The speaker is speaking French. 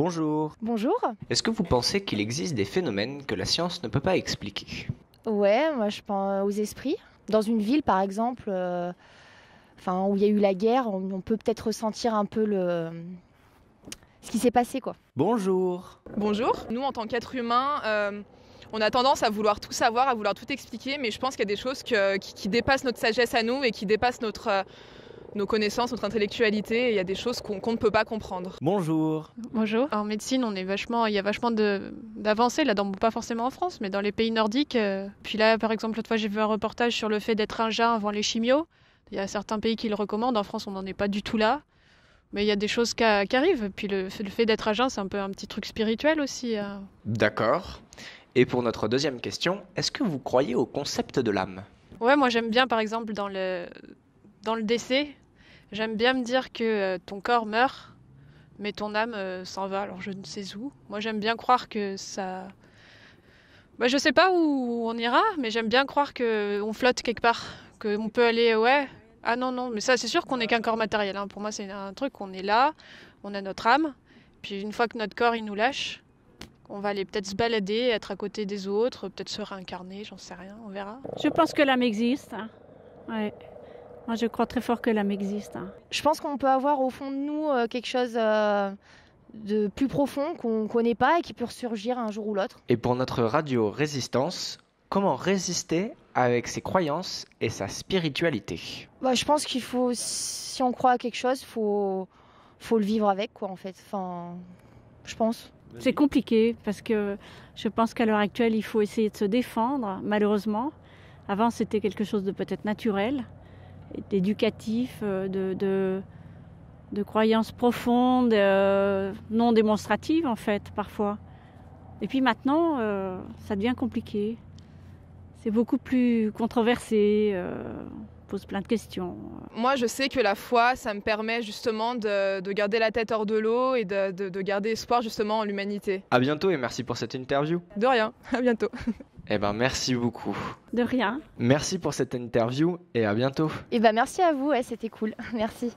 Bonjour. Bonjour. Est-ce que vous pensez qu'il existe des phénomènes que la science ne peut pas expliquer? Ouais, moi je pense aux esprits. Dans une ville par exemple, où il y a eu la guerre, on peut peut-être ressentir un peu ce qui s'est passé, quoi. Bonjour. Bonjour. Nous, en tant qu'êtres humains, on a tendance à vouloir tout savoir, à vouloir tout expliquer, mais je pense qu'il y a des choses qui dépassent notre sagesse à nous et qui dépassent nos connaissances, notre intellectualité, et il y a des choses qu'on ne peut pas comprendre. Bonjour. Bonjour. En médecine, il y a vachement d'avancées, là, pas forcément en France, mais dans les pays nordiques. Puis là, par exemple, l'autre fois, j'ai vu un reportage sur le fait d'être un jeun avant les chimios. Il y a certains pays qui le recommandent. En France, on n'en est pas du tout là. Mais il y a des choses qui arrivent. Puis le fait d'être un jeun, c'est un peu un petit truc spirituel aussi. D'accord. Et pour notre deuxième question, est-ce que vous croyez au concept de l'âme? Ouais, moi j'aime bien, par exemple, dans le décès, j'aime bien me dire que ton corps meurt, mais ton âme s'en va, alors je ne sais où. Moi j'aime bien croire que ça... je sais pas où on ira, mais j'aime bien croire qu'on flotte quelque part, qu'on peut aller, ouais... Ah non, mais ça c'est sûr qu'on n'est qu'un corps matériel, hein. Pour moi c'est un truc, on est là, on a notre âme, puis une fois que notre corps il nous lâche, on va aller peut-être se balader, être à côté des autres, peut-être se réincarner, j'en sais rien, on verra. Je pense que l'âme existe, hein. Ouais. Moi, je crois très fort que l'âme existe, hein. Je pense qu'on peut avoir au fond de nous quelque chose de plus profond qu'on ne connaît pas et qui peut ressurgir un jour ou l'autre. Et pour notre radio Résistance, comment résister avec ses croyances et sa spiritualité? Je pense qu'il faut, si on croit à quelque chose, faut le vivre avec, quoi, en fait. Je pense. C'est compliqué parce que je pense qu'à l'heure actuelle, il faut essayer de se défendre, malheureusement. Avant, c'était quelque chose de peut-être naturel, d'éducatif, de croyances profondes, non démonstratives en fait, parfois. Et puis maintenant, ça devient compliqué. C'est beaucoup plus controversé, pose plein de questions. Moi, je sais que la foi, ça me permet justement de garder la tête hors de l'eau et de garder espoir justement en l'humanité. À bientôt et merci pour cette interview. De rien, à bientôt. Merci beaucoup. De rien. Merci pour cette interview et à bientôt. Merci à vous, ouais, c'était cool. Merci.